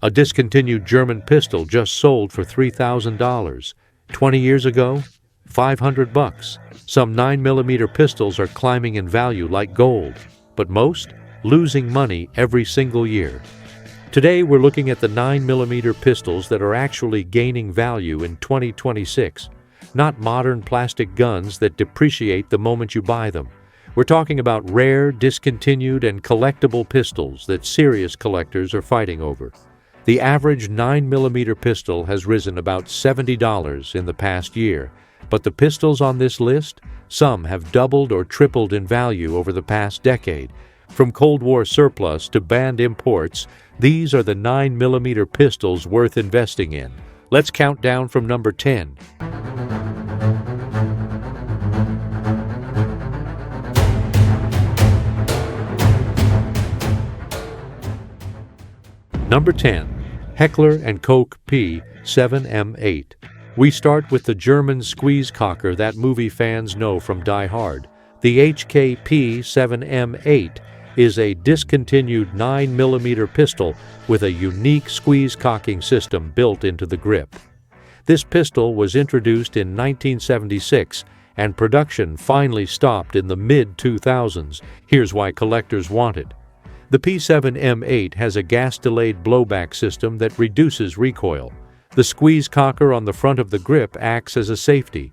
A discontinued German pistol just sold for $3,000. 20 years ago, $500. Some 9mm pistols are climbing in value like gold, but most losing money every single year. Today we're looking at the 9mm pistols that are actually gaining value in 2026, not modern plastic guns that depreciate the moment you buy them. We're talking about rare, discontinued, and collectible pistols that serious collectors are fighting over. The average 9mm pistol has risen about $70 in the past year, but the pistols on this list, some have doubled or tripled in value over the past decade. From Cold War surplus to banned imports, these are the 9mm pistols worth investing in. Let's count down from number 10. Number 10. Heckler and Koch P7M8. We start with the German squeeze-cocker that movie fans know from Die Hard. The P7M8 is a discontinued 9mm pistol with a unique squeeze-cocking system built into the grip. This pistol was introduced in 1976, and production finally stopped in the mid-2000s. Here's why collectors want it. The P7M8 has a gas-delayed blowback system that reduces recoil. The squeeze-cocker on the front of the grip acts as a safety.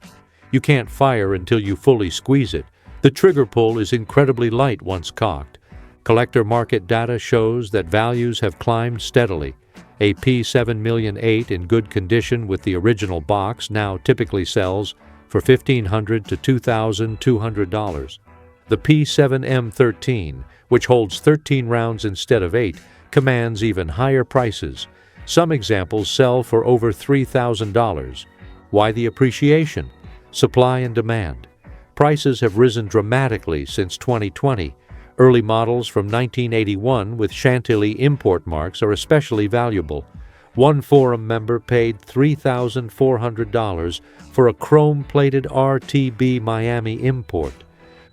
You can't fire until you fully squeeze it. The trigger pull is incredibly light once cocked. Collector market data shows that values have climbed steadily. A P7M8 in good condition with the original box now typically sells for $1,500 to $2,200. The P7M13, which holds 13 rounds instead of 8, commands even higher prices. Some examples sell for over $3,000. Why the appreciation? Supply and demand. Prices have risen dramatically since 2020. Early models from 1981 with Chantilly import marks are especially valuable. One forum member paid $3,400 for a chrome-plated RTB Miami import.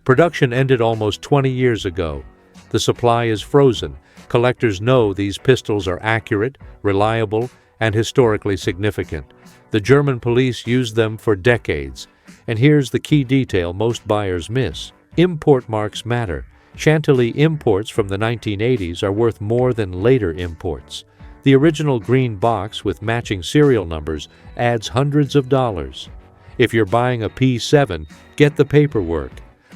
Production ended almost 20 years ago. The supply is frozen. Collectors know these pistols are accurate, reliable, and historically significant. The German police used them for decades. And here's the key detail most buyers miss. Import marks matter. Chantilly imports from the 1980s are worth more than later imports. The original green box with matching serial numbers adds hundreds of dollars. If you're buying a P7, get the paperwork.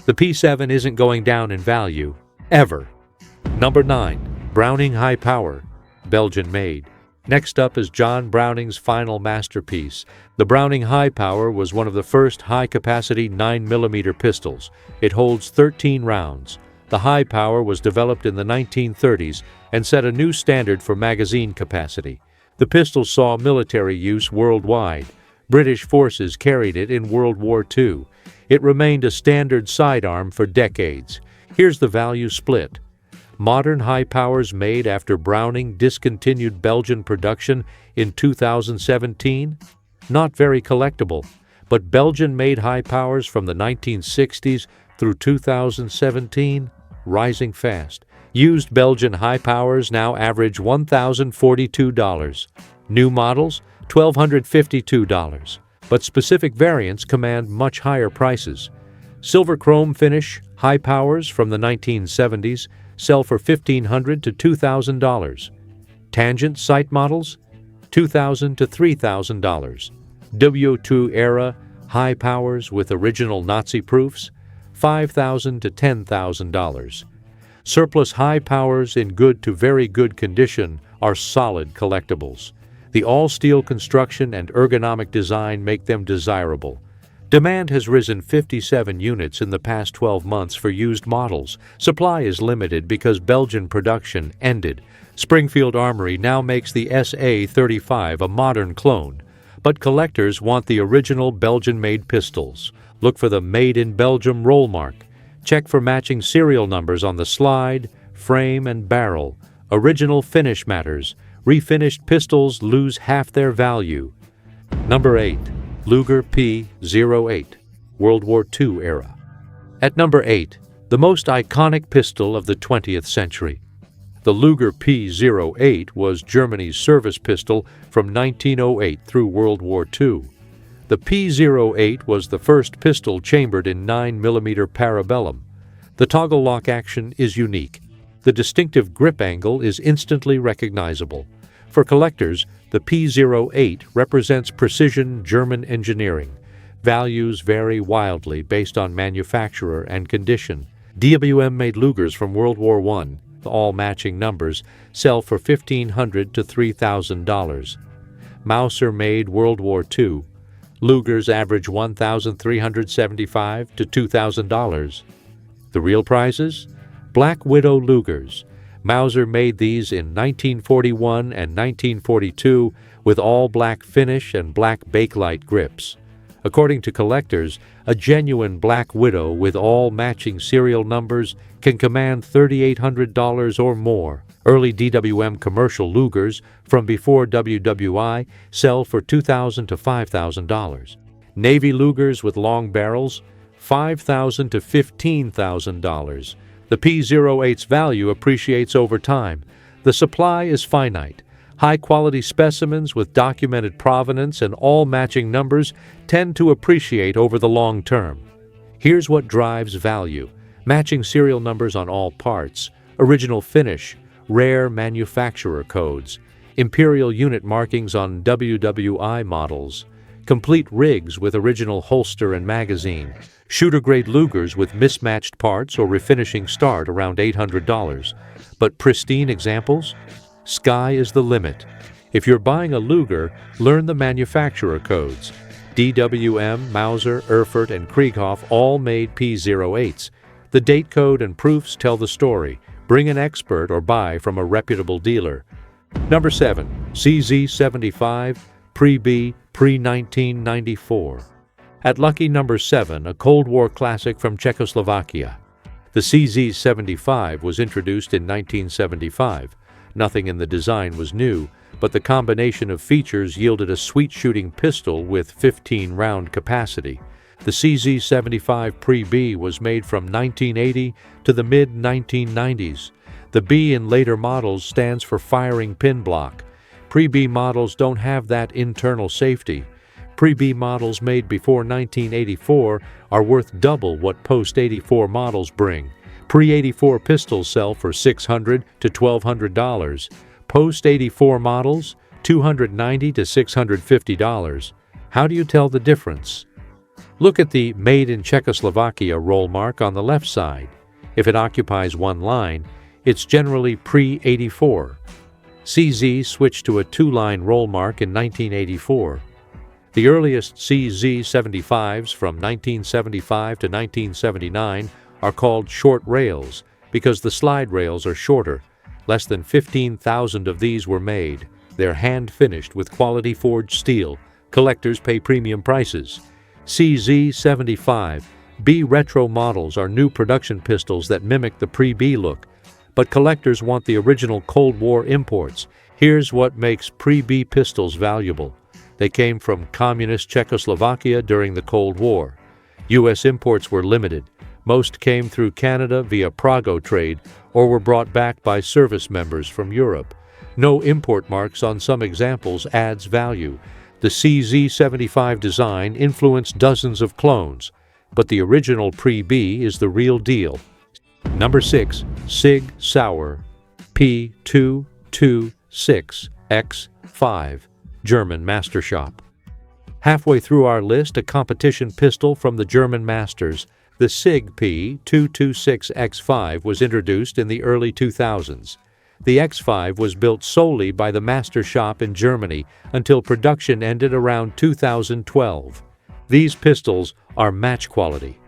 The P7 isn't going down in value, ever. Number 9. Browning High Power, Belgian-made. Next up is John Browning's final masterpiece. The Browning High Power was one of the first high-capacity 9mm pistols. It holds 13 rounds. The High Power was developed in the 1930s and set a new standard for magazine capacity. The pistol saw military use worldwide. British forces carried it in World War II. It remained a standard sidearm for decades. Here's the value split. Modern high powers made after Browning discontinued Belgian production in 2017? Not very collectible, but Belgian-made high powers from the 1960s through 2017? Rising fast. Used Belgian high powers now average $1,042. New models, $1,252. But specific variants command much higher prices. Silver chrome finish high powers from the 1970s sell for $1,500 to $2,000. Tangent sight models, $2,000 to $3,000. W2 era high powers with original Nazi proofs, $5,000 to $10,000. Surplus high powers in good to very good condition are solid collectibles. The all-steel construction and ergonomic design make them desirable. Demand has risen 57 units in the past 12 months for used models. Supply is limited because Belgian production ended. Springfield Armory now makes the SA-35 a modern clone. But collectors want the original Belgian-made pistols. Look for the Made in Belgium roll mark. Check for matching serial numbers on the slide, frame, and barrel. Original finish matters. Refinished pistols lose half their value. Number 8. Luger P08, World War II era. At number 8, the most iconic pistol of the 20th century. The Luger P08 was Germany's service pistol from 1908 through World War II. The P08 was the first pistol chambered in 9mm parabellum. The toggle lock action is unique. The distinctive grip angle is instantly recognizable. For collectors, the P08 represents precision German engineering. Values vary wildly based on manufacturer and condition. DWM-made Lugers from World War I, all matching numbers, sell for $1,500 to $3,000. Mauser-made World War II. Lugers average $1,375 to $2,000. The real prizes? Black Widow Lugers. Mauser made these in 1941 and 1942 with all black finish and black bakelite grips. According to collectors, a genuine Black Widow with all matching serial numbers can command $3,800 or more. Early DWM commercial Lugers from before WWI sell for $2,000 to $5,000. Navy Lugers with long barrels, $5,000 to $15,000. The P08's value appreciates over time. The supply is finite. High-quality specimens with documented provenance and all matching numbers tend to appreciate over the long term. Here's what drives value: matching serial numbers on all parts, original finish, rare manufacturer codes, imperial unit markings on WWI models, complete rigs with original holster and magazine, shooter-grade Lugers with mismatched parts or refinishing start around $800. But pristine examples? Sky is the limit. If you're buying a Luger, learn the manufacturer codes. DWM, Mauser, Erfurt, and Krieghoff all made P08s. The date code and proofs tell the story. Bring an expert or buy from a reputable dealer. Number 7. CZ75 Pre-B Pre-1994. At lucky number 7, a Cold War classic from Czechoslovakia. The CZ75 was introduced in 1975. Nothing in the design was new, but the combination of features yielded a sweet-shooting pistol with 15-round capacity. The CZ75 Pre-B was made from 1980 to the mid-1990s. The B in later models stands for firing pin block. Pre-B models don't have that internal safety. Pre-B models made before 1984 are worth double what post-84 models bring. Pre-84 pistols sell for $600 to $1,200. Post-84 models, $290 to $650. How do you tell the difference? Look at the Made in Czechoslovakia roll mark on the left side. If it occupies one line, it's generally pre-84. CZ switched to a two-line roll mark in 1984. The earliest CZ75s from 1975 to 1979 are called short rails because the slide rails are shorter. Less than 15,000 of these were made. They're hand-finished with quality forged steel. Collectors pay premium prices. CZ75 B retro models are new production pistols that mimic the Pre-B look, but collectors want the original Cold War imports. Here's what makes Pre-B pistols valuable. They came from communist Czechoslovakia during the Cold War. U.S. imports were limited. Most came through Canada via Prago trade or were brought back by service members from Europe. No import marks on some examples adds value. The CZ75 design influenced dozens of clones, but the original Pre-B is the real deal. Number 6. Sig Sauer P226 X5, German Master Shop. Halfway through our list, a competition pistol from the German masters. The Sig P226 X5 was introduced in the early 2000s. The X5 was built solely by the Master Shop in Germany until production ended around 2012. These pistols are match quality.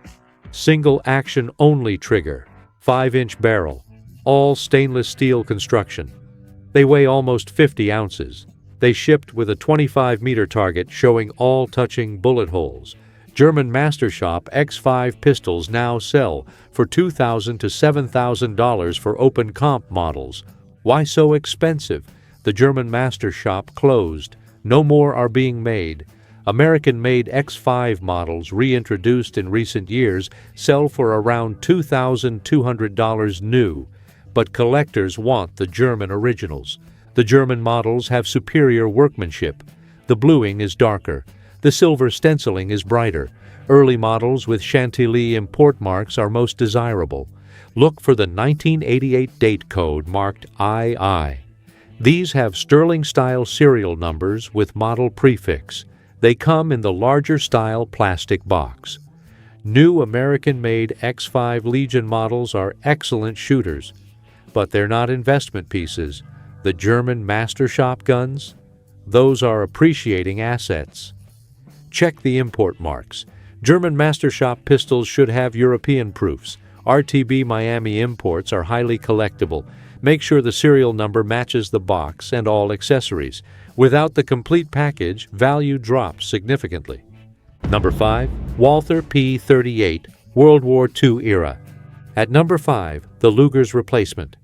Single action only trigger, 5-inch barrel, all stainless steel construction. They weigh almost 50 ounces. They shipped with a 25-meter target showing all touching bullet holes. German Master Shop X5 pistols now sell for $2,000 to $7,000 for open comp models. Why so expensive? The German Master Shop closed. No more are being made. American-made X5 models reintroduced in recent years sell for around $2,200 new. but collectors want the German originals. The German models have superior workmanship. The bluing is darker. The silver stenciling is brighter. Early models with Chantilly import marks are most desirable. Look for the 1988 date code marked II. These have Sterling-style serial numbers with model prefix. They come in the larger style plastic box. New American-made X5 Legion models are excellent shooters, but they're not investment pieces. The German master shop guns? Those are appreciating assets. Check the import marks. German master shop pistols should have European proofs. RTB Miami imports are highly collectible. Make sure the serial number matches the box and all accessories. Without the complete package, value drops significantly. Number 5. Walther P38, World War II era. At number 5, the Luger's replacement.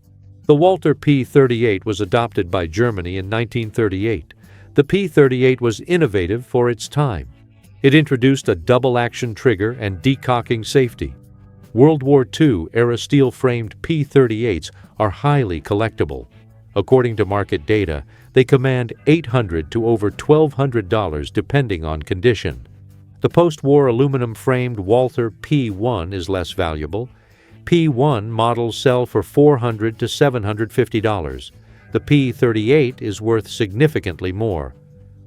The Walther P38 was adopted by Germany in 1938. The P38 was innovative for its time. It introduced a double-action trigger and decocking safety. World War II-era steel-framed P38s are highly collectible. According to market data, they command $800 to over $1,200 depending on condition. The post-war aluminum-framed Walther P1 is less valuable. P1 models sell for $400 to $750. The P38 is worth significantly more.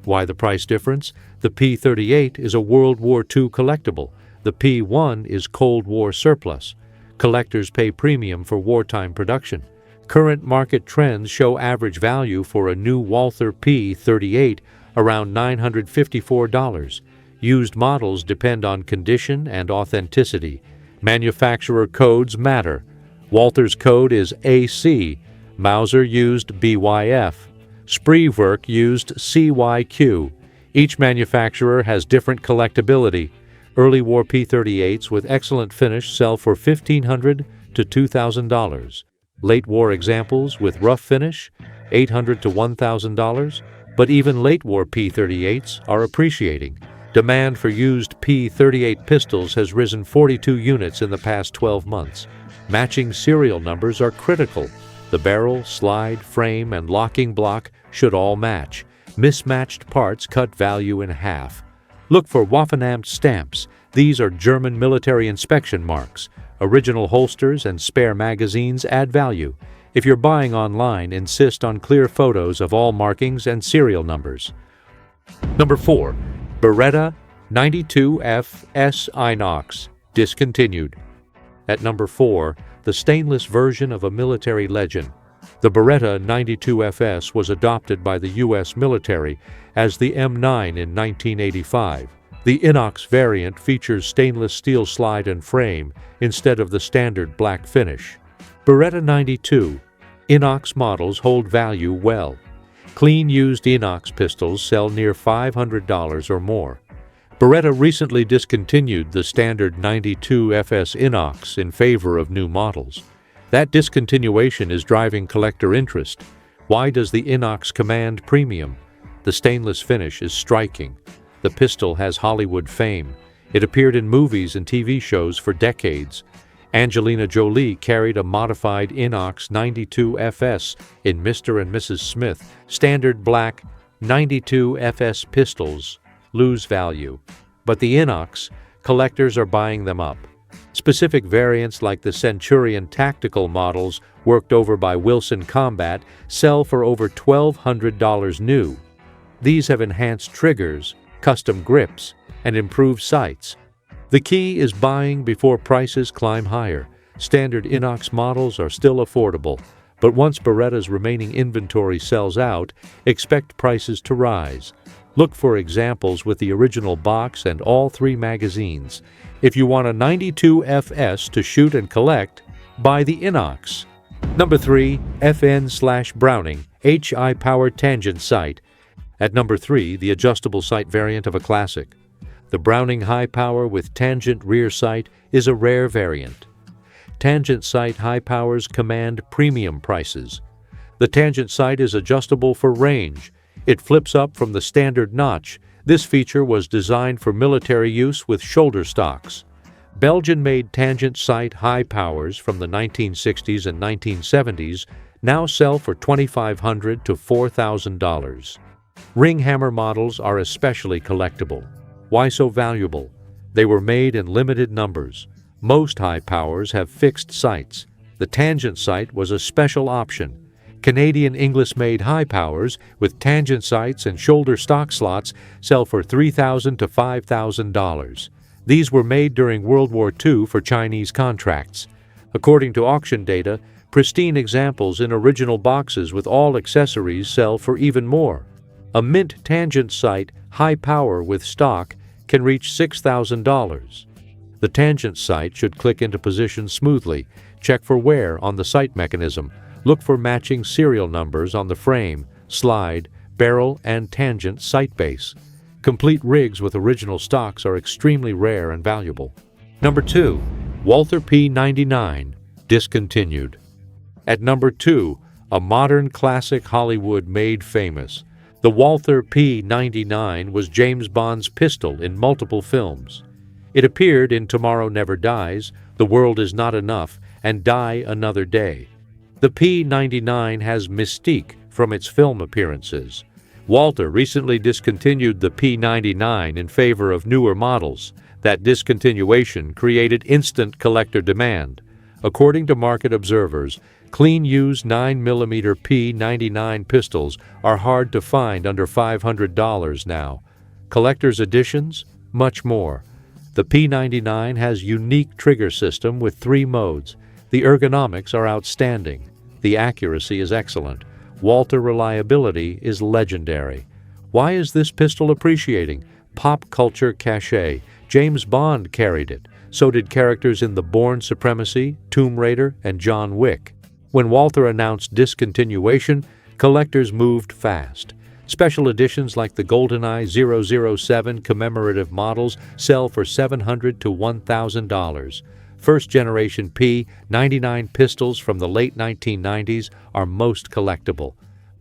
Why the price difference? The P38 is a World War II collectible. The P1 is Cold War surplus. Collectors pay premium for wartime production. Current market trends show average value for a new Walther P38 around $954. Used models depend on condition and authenticity. Manufacturer codes matter. Walther's code is AC. Mauser used BYF. Spreewerk used CYQ. Each manufacturer has different collectability. Early war P38s with excellent finish sell for $1,500 to $2,000. Late war examples with rough finish, $800 to $1,000. But even late war P38s are appreciating. Demand for used P38 pistols has risen 42 units in the past 12 months. Matching serial numbers are critical. The barrel, slide, frame, and locking block should all match. Mismatched parts cut value in half. Look for Waffenamt stamps. These are German military inspection marks. Original holsters and spare magazines add value. If you're buying online, insist on clear photos of all markings and serial numbers. Number 4. Beretta 92FS Inox, discontinued. At number 4, the stainless version of a military legend. The Beretta 92FS was adopted by the U.S. military as the M9 in 1985. The Inox variant features stainless steel slide and frame instead of the standard black finish. Beretta 92. Inox models hold value well. Clean used Inox pistols sell near $500 or more. Beretta recently discontinued the standard 92 FS Inox in favor of new models. That discontinuation is driving collector interest. Why does the Inox command premium? The stainless finish is striking. The pistol has Hollywood fame. It appeared in movies and TV shows for decades. Angelina Jolie carried a modified Inox 92 FS in Mr. and Mrs. Smith. Standard black 92 FS pistols lose value, but the Inox, collectors are buying them up. Specific variants like the Centurion tactical models worked over by Wilson Combat sell for over $1,200 new. These have enhanced triggers, custom grips, and improved sights. The key is buying before prices climb higher. Standard Inox models are still affordable, but once Beretta's remaining inventory sells out, expect prices to rise. Look for examples with the original box and all 3 magazines. If you want a 92 FS to shoot and collect, buy the Inox. Number 3, FN/Browning HI-powered tangent sight. At number 3, the adjustable sight variant of a classic. The Browning high power with tangent rear sight is a rare variant. Tangent sight high powers command premium prices. The tangent sight is adjustable for range. It flips up from the standard notch. This feature was designed for military use with shoulder stocks. Belgian-made tangent sight high powers from the 1960s and 1970s now sell for $2,500 to $4,000. Ring hammer models are especially collectible. Why so valuable? They were made in limited numbers. Most high powers have fixed sights. The tangent sight was a special option. Canadian English-made high powers with tangent sights and shoulder stock slots sell for $3,000 to $5,000. These were made during World War II for Chinese contracts. According to auction data, pristine examples in original boxes with all accessories sell for even more. A mint tangent sight high power with stock can reach $6,000. The tangent sight should click into position smoothly. Check for wear on the sight mechanism. Look for matching serial numbers on the frame, slide, barrel, and tangent sight base. Complete rigs with original stocks are extremely rare and valuable. Number 2. Walther P99, discontinued. At number 2, a modern classic Hollywood made famous. The Walther P99 was James Bond's pistol in multiple films. It appeared in Tomorrow Never Dies, The World Is Not Enough, and Die Another Day. The P99 has mystique from its film appearances. Walther recently discontinued the P99 in favor of newer models. That discontinuation created instant collector demand. According to market observers, clean used 9mm P99 pistols are hard to find under $500 now. Collector's editions? Much more. The P99 has unique trigger system with 3 modes. The ergonomics are outstanding. The accuracy is excellent. Walther reliability is legendary. Why is this pistol appreciating? Pop culture cachet. James Bond carried it. So did characters in The Bourne Supremacy, Tomb Raider, and John Wick. When Walther announced discontinuation, collectors moved fast. Special editions like the GoldenEye 007 commemorative models sell for $700 to $1,000. First-generation P99 pistols from the late 1990s are most collectible.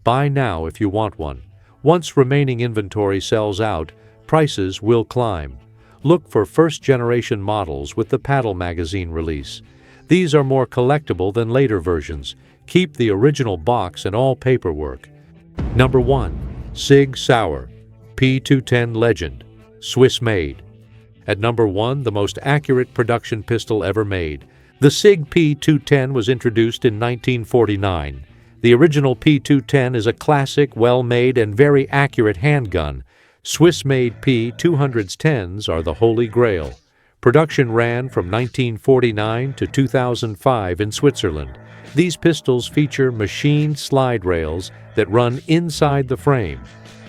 Buy now if you want one. Once remaining inventory sells out, prices will climb. Look for first-generation models with the paddle magazine release. These are more collectible than later versions. Keep the original box and all paperwork. Number 1. Sig Sauer P210 Legend, Swiss-made. At number 1, the most accurate production pistol ever made. The Sig P210 was introduced in 1949. The original P210 is a classic, well-made, and very accurate handgun. Swiss-made P210s are the holy grail. Production ran from 1949 to 2005 in Switzerland. These pistols feature machined slide rails that run inside the frame.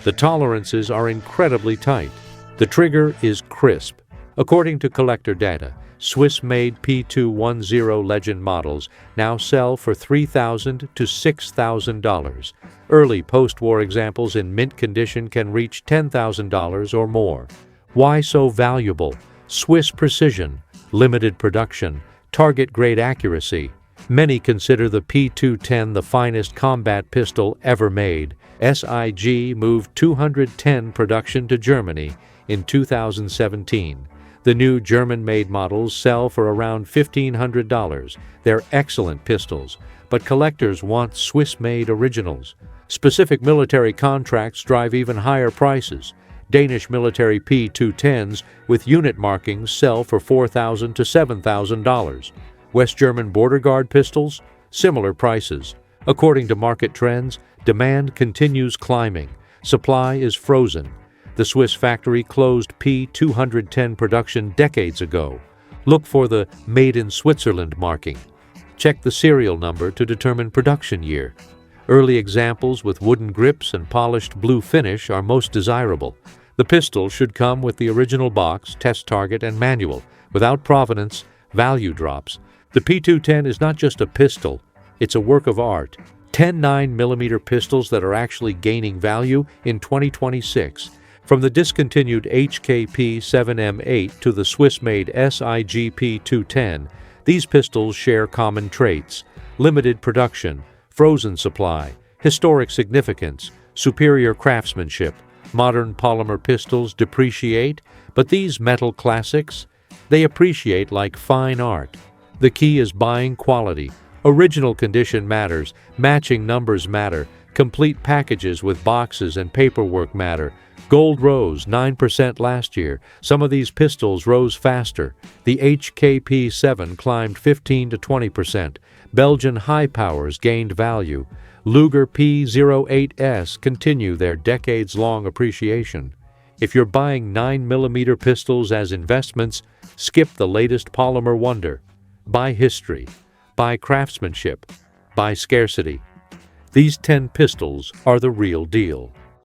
The tolerances are incredibly tight. The trigger is crisp. According to collector data, Swiss-made P210 Legend models now sell for $3,000 to $6,000. Early post-war examples in mint condition can reach $10,000 or more. Why so valuable? Swiss precision, limited production, target-grade accuracy. Many consider the P210 the finest combat pistol ever made. SIG moved 210 production to Germany in 2017. The new German-made models sell for around $1,500. They're excellent pistols, but collectors want Swiss-made originals. Specific military contracts drive even higher prices. Danish military P210s with unit markings sell for $4,000 to $7,000. West German border guard pistols? Similar prices. According to market trends, demand continues climbing. Supply is frozen. The Swiss factory closed P210 production decades ago. Look for the Made in Switzerland marking. Check the serial number to determine production year. Early examples with wooden grips and polished blue finish are most desirable. The pistol should come with the original box, test target, and manual. Without provenance, value drops. The P210 is not just a pistol, it's a work of art. 10 9mm pistols that are actually gaining value in 2026. From the discontinued HKP7M8 to the Swiss-made SIG P210, these pistols share common traits: limited production, frozen supply, historic significance, superior craftsmanship. Modern polymer pistols depreciate, but these metal classics, They appreciate like fine art. The key is buying quality. Original condition matters, matching numbers matter, complete packages with boxes and paperwork matter. Gold rose 9% last year. Some of these pistols rose faster. The HKP7 climbed 15 to 20%. Belgian high powers gained value. Luger P08s continue their decades-long appreciation. If you're buying 9mm pistols as investments, skip the latest polymer wonder. Buy history. Buy craftsmanship. Buy scarcity. These 10 pistols are the real deal.